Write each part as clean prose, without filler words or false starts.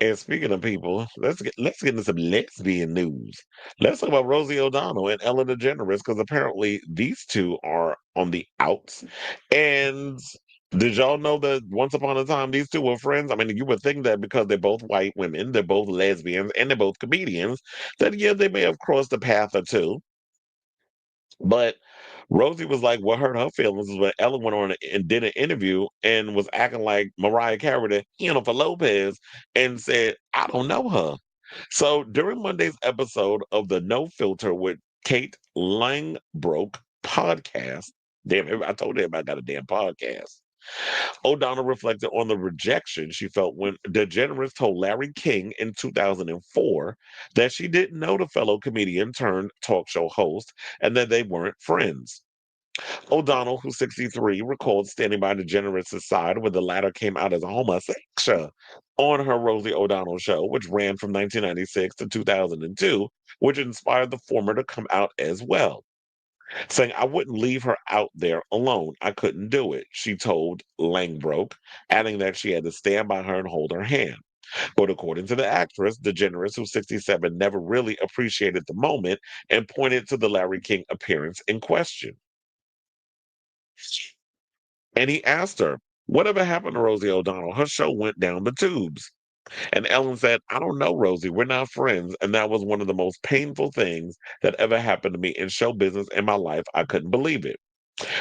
And speaking of people, let's get into some lesbian news. Let's talk about Rosie O'Donnell and Ellen DeGeneres because apparently these two are on the outs. And did y'all know that once upon a time these two were friends? I mean, you would think that because they're both white women, they're both lesbians, and they're both comedians, that yeah, they may have crossed a path or two. But Rosie was like, what hurt her feelings is when Ellen went on and did an interview and was acting like Mariah Carey to Jennifer Lopez and said, I don't know her. So during Monday's episode of the No Filter with Kate Langbroek podcast, damn, I told everybody I got a damn podcast. O'Donnell reflected on the rejection she felt when DeGeneres told Larry King in 2004 that she didn't know the fellow comedian turned talk show host and that they weren't friends. O'Donnell, who's 63, recalled standing by DeGeneres' side when the latter came out as a homosexual on her Rosie O'Donnell show, which ran from 1996 to 2002, which inspired the former to come out as well, saying, I wouldn't leave her out there alone. I couldn't do it, she told Langbroek, adding that she had to stand by her and hold her hand. But according to the actress, DeGeneres, who's 67, never really appreciated the moment and pointed to the Larry King appearance in question. And he asked her, whatever happened to Rosie O'Donnell? Her show went down the tubes. And Ellen said, I don't know, Rosie. We're not friends. And that was one of the most painful things that ever happened to me in show business in my life. I couldn't believe it.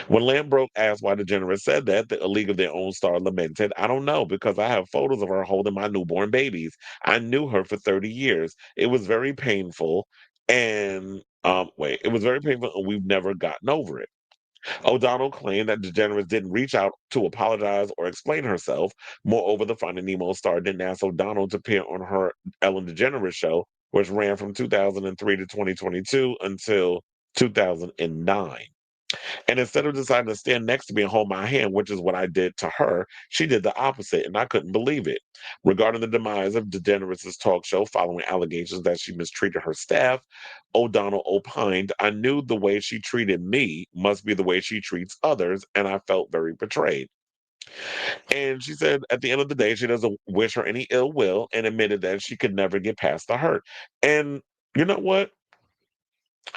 When Lambroke asked why DeGeneres said that, the A League of Their Own star lamented, I don't know, because I have photos of her holding my newborn babies. I knew her for 30 years. It was very painful. And it was very painful, and we've never gotten over it. O'Donnell claimed that DeGeneres didn't reach out to apologize or explain herself. Moreover, the Finding Nemo star didn't ask O'Donnell to appear on her Ellen DeGeneres show, which ran from 2003 to 2022 until 2009. And instead of deciding to stand next to me and hold my hand, which is what I did to her, she did the opposite, and I couldn't believe it. Regarding the demise of DeGeneres' talk show following allegations that she mistreated her staff, O'Donnell opined, I knew the way she treated me must be the way she treats others, and I felt very betrayed. And she said at the end of the day, she doesn't wish her any ill will and admitted that she could never get past the hurt. And you know what?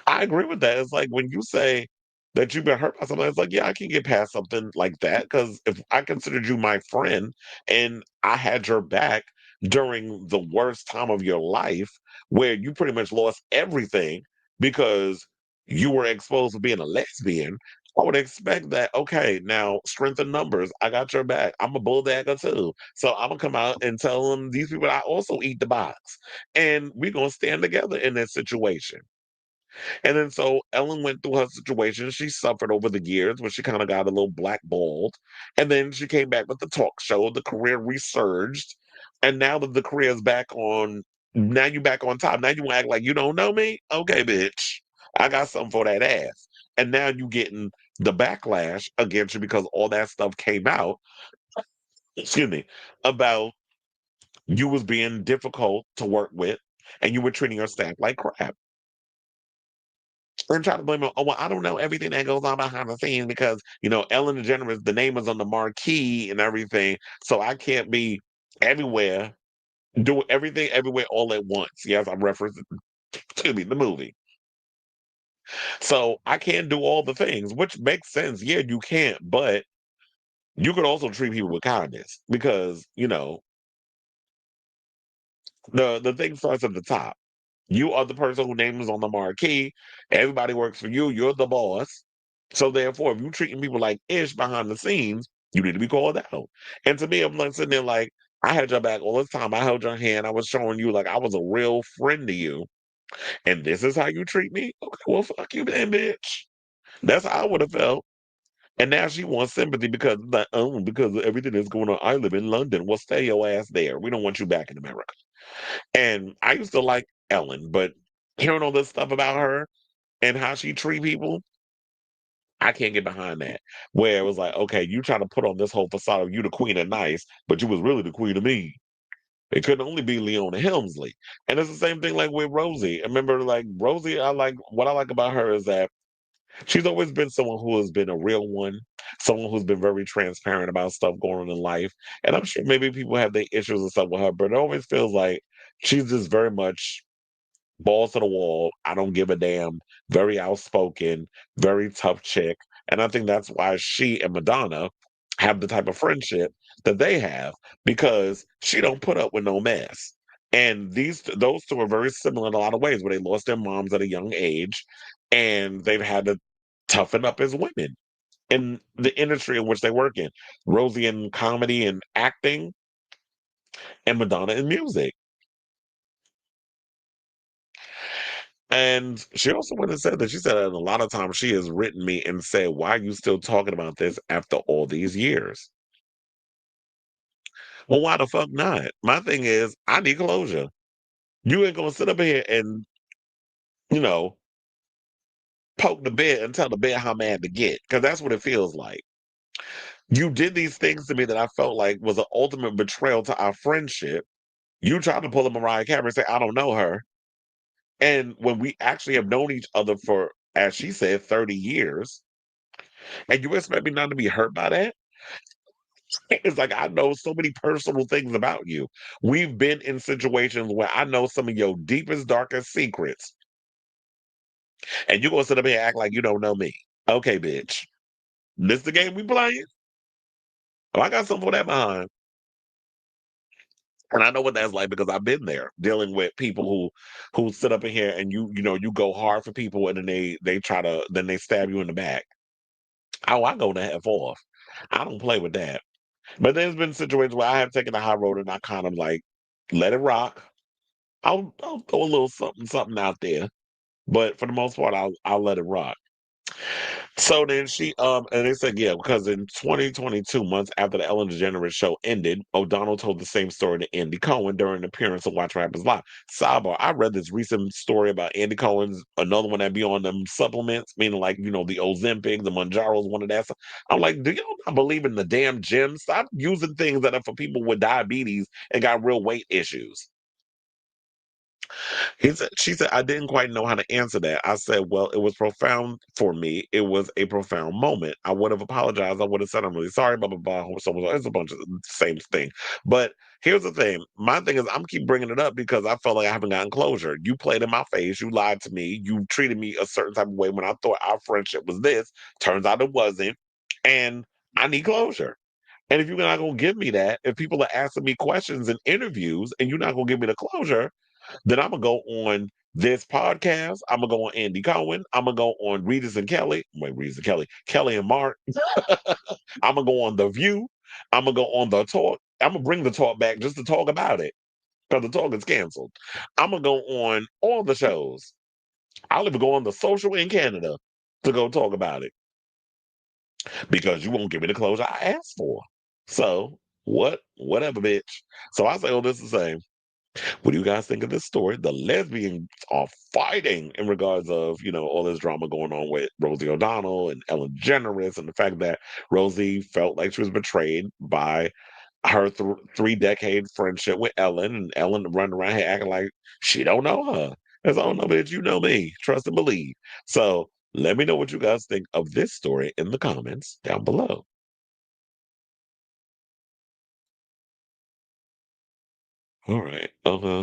I agree with that. It's like when you say that you've been hurt by something, it's like, yeah, I can get past something like that because if I considered you my friend and I had your back during the worst time of your life, where you pretty much lost everything because you were exposed to being a lesbian, I would expect that, okay, now strength in numbers, I got your back. I'm a bulldagger too. So I'm gonna come out and tell them these people I also eat the box. And we're gonna stand together in this situation. And then so Ellen went through her situation. She suffered over the years, but she kind of got a little blackballed. And then she came back with the talk show. The career resurged. And now that the career is back on, now you back on top. Now you act like you don't know me? Okay, bitch. I got something for that ass. And now you getting the backlash against you because all that stuff came out, excuse me, about you was being difficult to work with and you were treating your staff like crap. And try to blame it. Oh, well, I don't know everything that goes on behind the scenes because, Ellen DeGeneres, the name is on the marquee and everything. So I can't be everywhere, doing everything everywhere all at once. Yes, I'm referencing, excuse me, the movie. So I can't do all the things, which makes sense. Yeah, you can't, but you could also treat people with kindness because, the thing starts at the top. You are the person whose name is on the marquee. Everybody works for you. You're the boss. So therefore, if you're treating people like ish behind the scenes, you need to be called out. And to me, I'm like sitting there like, I had your back all the time. I held your hand. I was showing you like I was a real friend to you. And this is how you treat me? Okay, well, fuck you then, bitch. That's how I would have felt. And now she wants sympathy because like, oh, because of everything that's going on. I live in London. Well, stay your ass there. We don't want you back in America. And I used to like Ellen, but hearing all this stuff about her and how she treat people, I can't get behind that. Where it was like, okay, you trying to put on this whole facade of you the queen of nice, but you was really the queen of me. It couldn't only be Leona Helmsley. And it's the same thing like with Rosie. I remember like Rosie, what I like about her is that She's always been someone who has been a real one, someone who's been very transparent about stuff going on in life. And I'm sure maybe people have their issues and stuff with her, but it always feels like she's just very much balls to the wall. I don't give a damn. Very outspoken, very tough chick. And I think that's why she and Madonna have the type of friendship that they have because she don't put up with no mess. And those two are very similar in a lot of ways, where they lost their moms at a young age, and they've had to toughen up as women in the industry in which they work in. Rosie in comedy and acting, and Madonna in music. And she also went and said that she said that a lot of times she has written me and said, "Why are you still talking about this after all these years?" Well, why the fuck not? My thing is, I need closure. You ain't gonna sit up here and, you know, poke the bear and tell the bear how mad to get, because that's what it feels like. You did these things to me that I felt like was an ultimate betrayal to our friendship. You tried to pull a Mariah Carey and say, "I don't know her." And when we actually have known each other for, as she said, 30 years, and you expect me not to be hurt by that? It's like I know so many personal things about you. We've been in situations where I know some of your deepest, darkest secrets, and you're gonna sit up here and act like you don't know me. Okay, bitch. This the game we playing? Oh, I got something for that behind. And I know what that's like because I've been there dealing with people who sit up in here and you go hard for people and then they try to then they stab you in the back. Oh, I go to F off. I don't play with that. But there's been situations where I have taken the high road and I kind of like let it rock. I'll throw a little something something out there, but for the most part, I'll let it rock. So then and they said, yeah, because in 2022, months after the Ellen DeGeneres show ended, O'Donnell told the same story to Andy Cohen during an appearance on Watch What Happens Live. Sidebar, I read this recent story about Andy Cohen's, another one that be on them supplements, meaning like, the Ozempic, the Monjaros, one of that stuff. I'm like, do y'all not believe in the damn gym? Stop using things that are for people with diabetes and got real weight issues. She said, I didn't quite know how to answer that. I said, well, it was profound for me. It was a profound moment. I would have apologized. I would have said, I'm really sorry, blah, blah, blah. It's a bunch of the same thing. But here's the thing. My thing is, I'm keep bringing it up because I felt like I haven't gotten closure. You played in my face. You lied to me. You treated me a certain type of way when I thought our friendship was this. Turns out it wasn't. And I need closure. And if you're not going to give me that, if people are asking me questions in interviews and you're not going to give me the closure, then I'm gonna go on this podcast. I'm gonna go on Andy Cohen. I'm gonna go on Regis and Kelly. Wait, Regis and Kelly, Kelly and Mark. I'm gonna go on The View. I'm gonna go on the talk. I'm gonna bring the talk back just to talk about it because the talk is canceled. I'm gonna go on all the shows. I'll even go on the social in Canada to go talk about it because you won't give me the closure I asked for. So whatever, bitch. So I say all this to say, what do you guys think of this story? The lesbians are fighting in regards of, all this drama going on with Rosie O'Donnell and Ellen DeGeneres and the fact that Rosie felt like she was betrayed by her 3-decade friendship with Ellen, and Ellen running around here acting like she don't know her. As I don't know, bitch, you know me. Trust and believe. So let me know what you guys think of this story in the comments down below. All right.